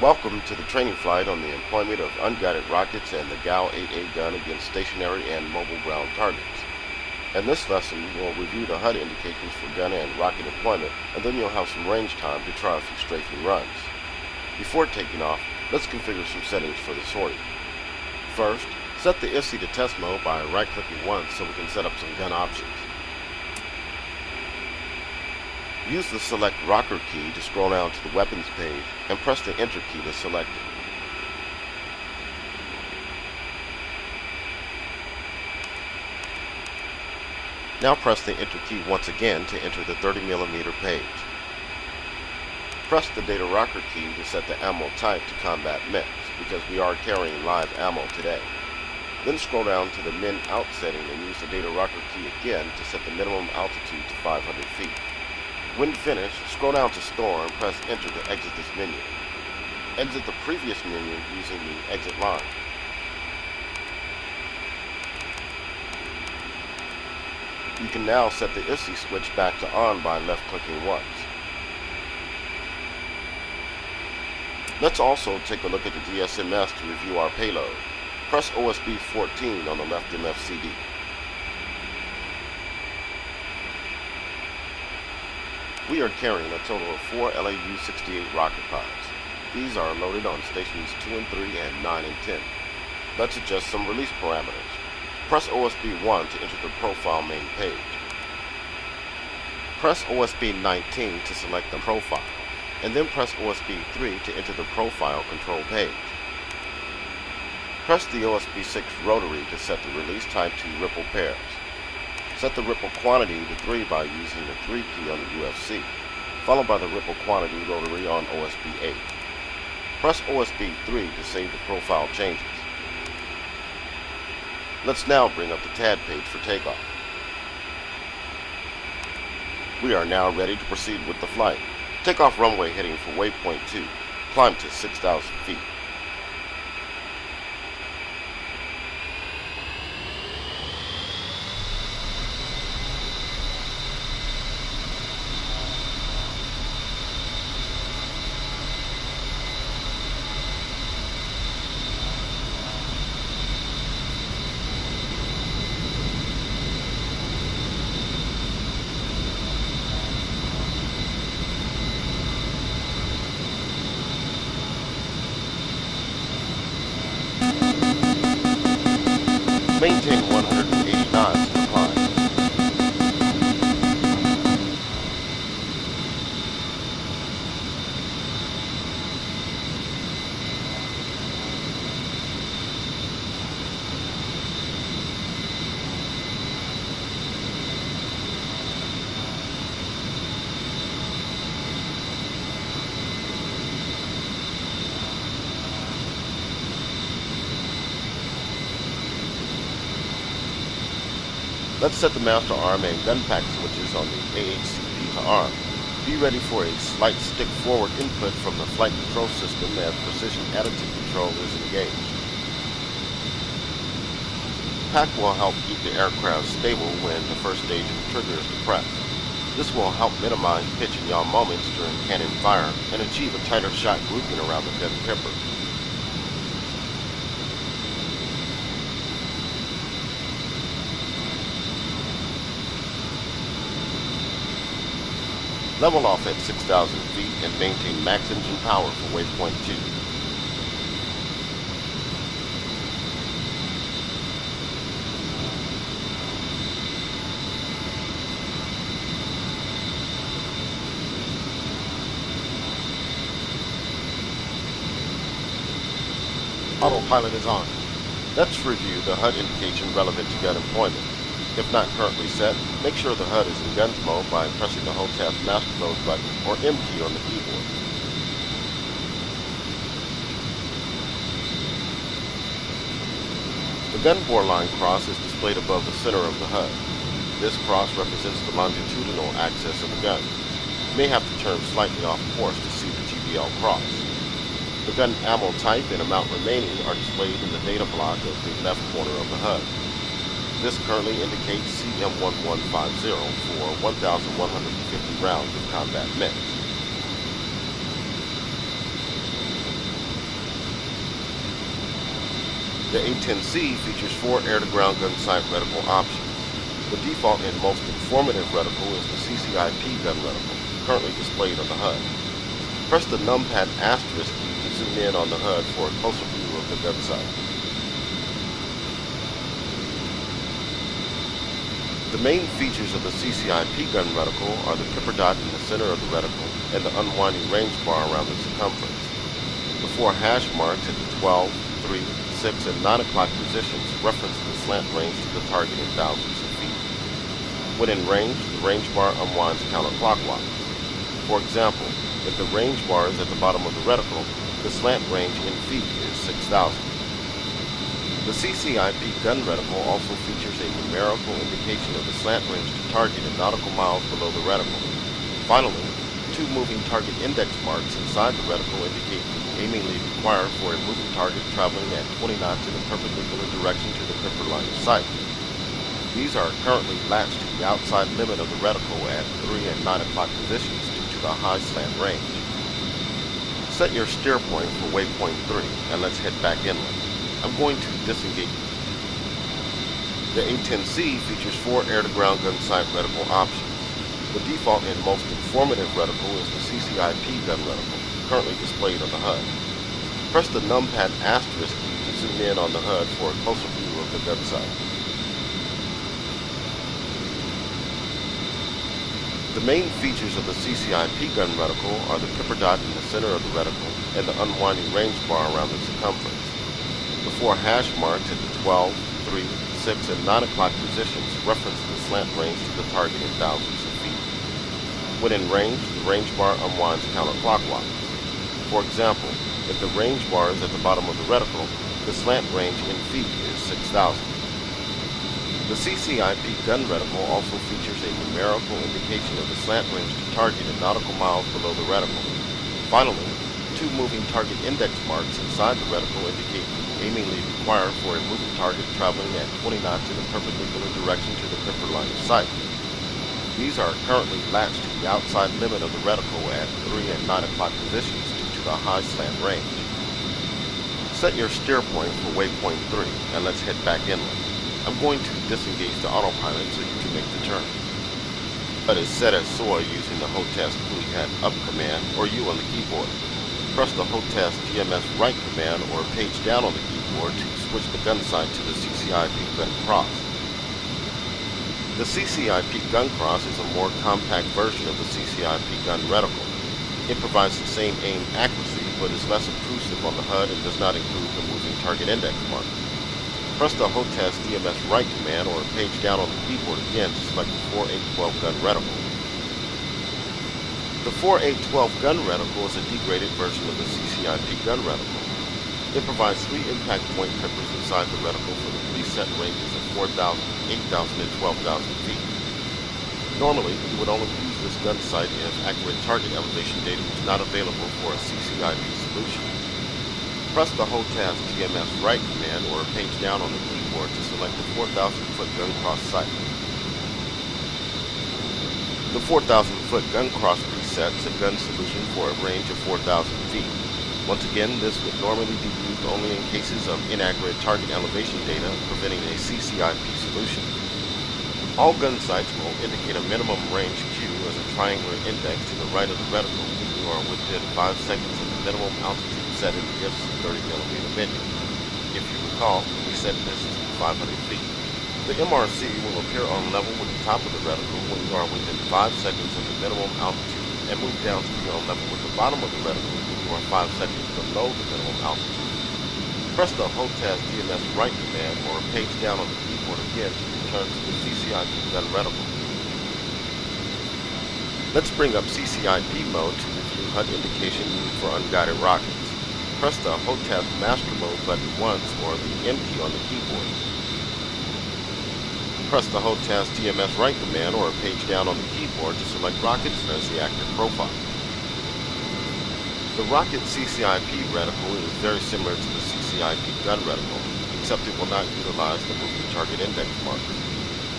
Welcome to the training flight on the employment of unguided rockets and the A-10c gun against stationary and mobile ground targets. In this lesson, we'll review the HUD indications for gun and rocket deployment, and then you'll have some range time to try a few strafing runs. Before taking off, let's configure some settings for the sortie. First, set the A-10c to test mode by right-clicking once so we can set up some gun options. Use the Select Rocker key to scroll down to the Weapons page and press the Enter key to select it. Now press the Enter key once again to enter the 30mm page. Press the Data Rocker key to set the ammo type to Combat Mix, because we are carrying live ammo today. Then scroll down to the Min Out setting and use the Data Rocker key again to set the minimum altitude to 500 feet. When finished, scroll down to Store and press Enter to exit this menu. Exit the previous menu using the exit line. You can now set the A-10c switch back to on by left-clicking once. Let's also take a look at the DSMS to review our payload. Press OSB 14 on the left MFCD. We are carrying a total of 4 LAU-68 rocket pods. These are loaded on stations 2 and 3 and 9 and 10. Let's adjust some release parameters. Press OSB 1 to enter the profile main page. Press OSB 19 to select the profile, and then press OSB 3 to enter the profile control page. Press the OSB 6 rotary to set the release type to ripple pairs. Set the ripple quantity to 3 by using the 3 key on the UFC, followed by the ripple quantity rotary on OSB 8. Press OSB 3 to save the profile changes. Let's now bring up the TAD page for takeoff. We are now ready to proceed with the flight. Take off runway heading for waypoint 2. Climb to 6,000 feet. Maintain 180 knots in the climb. Let's set the master arm and gun pack switches on the A-10c to arm. Be ready for a slight stick forward input from the flight control system as precision additive control is engaged. PAC will help keep the aircraft stable when the first stage of the trigger is depressed. This will help minimize pitch and yaw moments during cannon fire and achieve a tighter shot grouping around the gun pipper. Level off at 6,000 feet and maintain max engine power for waypoint 2. Autopilot is on. Let's review the HUD indication relevant to gun employment. If not currently set, make sure the HUD is in guns mode by pressing the HOTAS master mode button or M key on the keyboard. The gun bore line cross is displayed above the center of the HUD. This cross represents the longitudinal axis of the gun. You may have to turn slightly off course to see the GBL cross. The gun ammo type and amount remaining are displayed in the data block of the left corner of the HUD. This currently indicates CM1150 for 1,150 rounds of combat mix. The A-10c features 4 air-to-ground gun sight reticle options. The default and most informative reticle is the CCIP gun reticle, currently displayed on the HUD. Press the numpad asterisk key to zoom in on the HUD for a closer view of the gun sight. The main features of the CCIP gun reticle are the pipper dot in the center of the reticle and the unwinding range bar around the circumference. The 4 hash marks at the 12, 3, 6, and 9 o'clock positions reference the slant range to the target in thousands of feet. When in range, the range bar unwinds counterclockwise. For example, if the range bar is at the bottom of the reticle, the slant range in feet is 6,000. The CCIP gun reticle also features a numerical indication of the slant range to target in nautical miles below the reticle. Finally, 2 moving target index marks inside the reticle indicate the aiming lead required for a moving target traveling at 20 knots in a perpendicular direction to the pipper line of sight. These are currently latched to the outside limit of the reticle at 3 and 9 o'clock positions due to the high slant range. Set your steer point for waypoint 3 and let's head back inland. I'm going to disengage. The A-10c features 4 air-to-ground gun sight reticle options. The default and most informative reticle is the CCIP gun reticle, currently displayed on the HUD. Press the numpad asterisk key to zoom in on the HUD for a closer view of the gun sight. The main features of the CCIP gun reticle are the pipper dot in the center of the reticle and the unwinding range bar around the circumference. The 4 hash marks at the 12, 3, 6, and 9 o'clock positions reference the slant range to the target in thousands of feet. When in range, the range bar unwinds counterclockwise. For example, if the range bar is at the bottom of the reticle, the slant range in feet is 6,000. The CCIP gun reticle also features a numerical indication of the slant range to target in nautical miles below the reticle. Finally, 2 moving target index marks inside the reticle indicate the aiming lead required for a moving target traveling at 20 knots in a perpendicular direction to the pipper line of sight. These are currently latched to the outside limit of the reticle at 3 and 9 o'clock positions due to the high slant range. Set your steer point for waypoint 3 and let's head back inland. I'm going to disengage the autopilot so you can make the turn. HUD is set as SOA using the HOTAS Coolie Hat Up command or U on the keyboard. Press the HOTAS DMS Right command or page down on the keyboard to switch the gun sight to the CCIP Gun Cross. The CCIP Gun Cross is a more compact version of the CCIP Gun Reticle. It provides the same aim accuracy but is less intrusive on the HUD and does not include the moving target index mark. Press the HOTAS DMS Right command or page down on the keyboard again to select the 4.812 gun reticle. The 4.812 gun reticle is a degraded version of the CCIP gun reticle. It provides 3 impact point pippers inside the reticle for the preset ranges of 4,000, 8,000, and 12,000 feet. Normally, you would only use this gun sight if accurate target elevation data was not available for a CCIP solution. Press the HOTAS DMS Right command or page down on the keyboard to select the 4,000-foot gun cross sight. The 4,000-foot gun cross preset is a gun solution for a range of 4,000 feet. Once again, this would normally be used only in cases of inaccurate target elevation data, preventing a CCIP solution. All gun sights will indicate a minimum range Q as a triangular index to the right of the reticle when you are within 5 seconds of the minimum altitude set in the IFS 30mm menu. If you recall, we set this to 500 feet. The MRC will appear on level with the top of the reticle when you are within 5 seconds of the minimum altitude and move down to be on level with the bottom of the reticle when you are 5 seconds below the minimum altitude. Press the HOTAS DMS Right command or page down on the keyboard again to return to the CCIP gun reticle. Let's bring up CCIP mode to review HUD indication used for unguided rockets. Press the HOTAS Master Mode button once or the M key on the keyboard. Press the HOTAS DMS Right command or page down on the keyboard to select rockets as the active profile. The rocket CCIP reticle is very similar to the CCIP gun reticle, except it will not utilize the moving target index marker.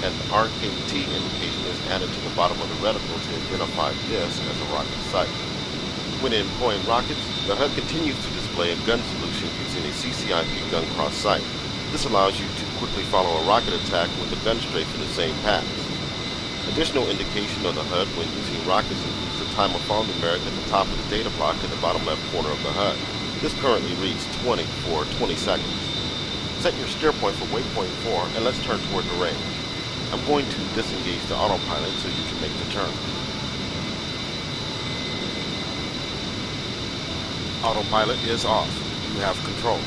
An RKT indication is added to the bottom of the reticle to identify this as a rocket sight. When employing rockets, the HUD continues to display a gun solution using a CCIP gun cross sight. This allows you to quickly follow a rocket attack with a gun strafe in the same path. Additional indication on the HUD when using rockets includes the time of fall numeric at the top of the data block in the bottom left corner of the HUD. This currently reads 20 for 20 seconds. Set your steer point for waypoint 4 and let's turn toward the range. I'm going to disengage the autopilot so you can make the turn. Autopilot is off. You have control.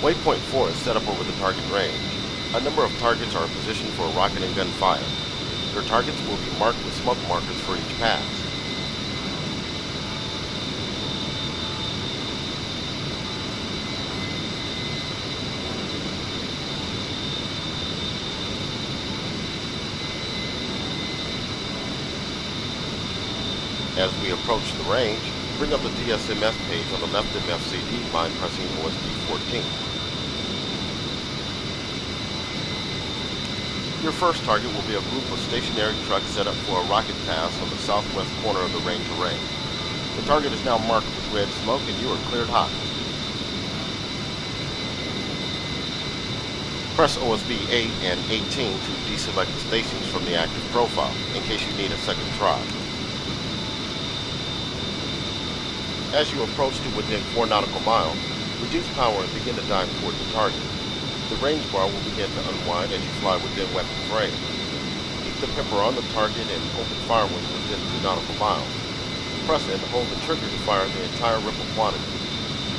Waypoint 4 is set up over the target range. A number of targets are positioned for rocket and gun fire. Your targets will be marked with smoke markers for each pass. As we approach the range, bring up the DCS page on the left MFCD by pressing OSD 14. Your first target will be a group of stationary trucks set up for a rocket pass on the southwest corner of the range array. The target is now marked with red smoke and you are cleared hot. Press OSB 8 and 18 to deselect the stations from the active profile in case you need a second try. As you approach to within 4 nautical miles, reduce power and begin to dive toward the target. The range bar will begin to unwind as you fly within weapons range. Keep the pepper on the target and open fire when within 2 nautical miles. Press and hold the trigger to fire the entire ripple quantity.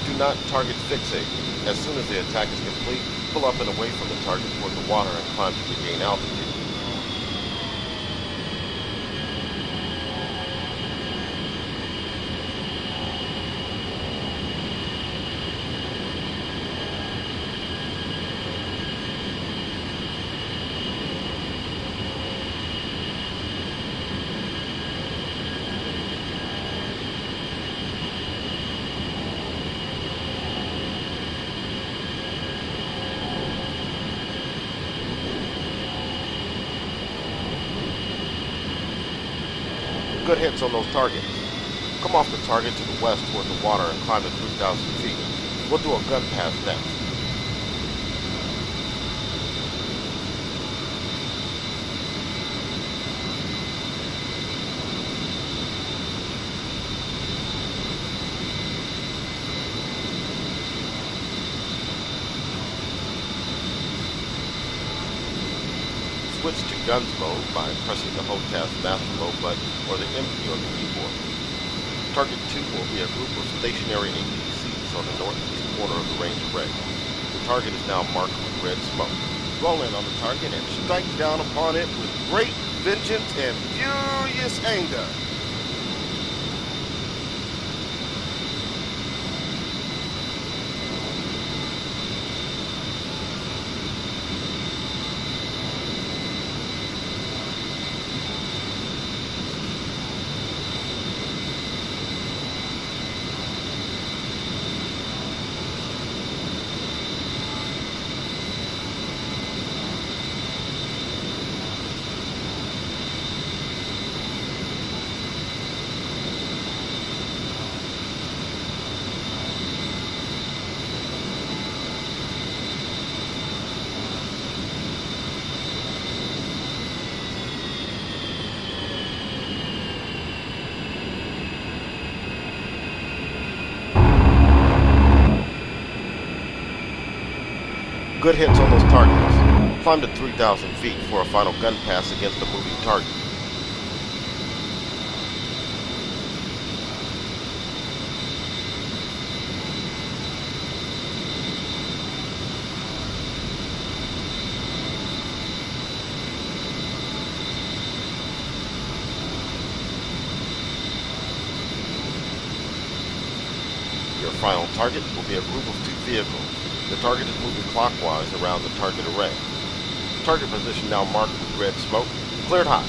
Do not target fixate. As soon as the attack is complete, pull up and away from the target toward the water and climb to regain altitude. Good hits on those targets. Come off the target to the west toward the water and climb to 3,000 feet. We'll do a gun pass next. Switch to guns mode by pressing the HOTAS master mode button or the M key on the keyboard. Target 2 will be a group of stationary APCs on the northeast corner of the range array. The target is now marked with red smoke. Roll in on the target and strike down upon it with great vengeance and furious anger. Good hits on those targets. Climb to 3,000 feet for a final gun pass against a moving target. Your final target will be a group of 2 vehicles. The target is moving clockwise around the target array. Target position now marked with red smoke. Cleared hot.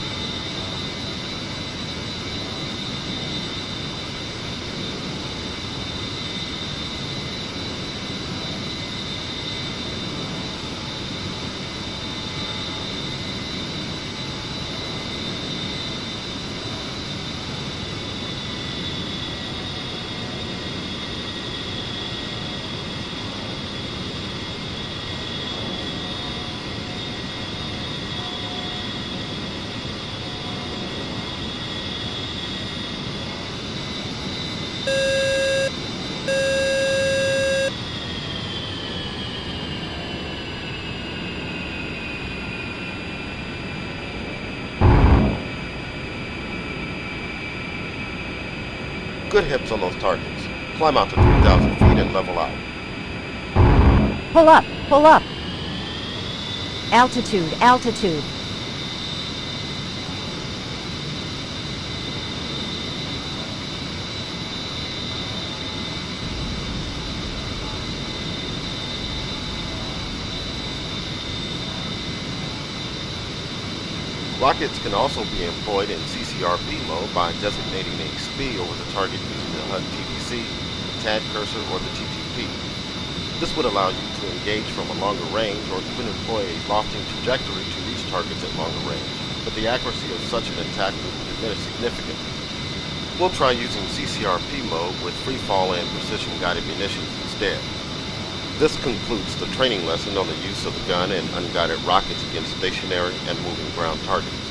Good hits on those targets. Climb out to 3,000 feet and level out. Pull up, pull up. Altitude, altitude. Rockets can also be employed in CCRP mode by designating a SPI over the target using the HUD TDC, the TAD cursor, or the TTP. This would allow you to engage from a longer range or even employ a lofting trajectory to reach targets at longer range, but the accuracy of such an attack would diminish significantly. We'll try using CCRP mode with free fall and precision guided munitions instead. This concludes the training lesson on the use of the gun and unguided rockets against stationary and moving ground targets.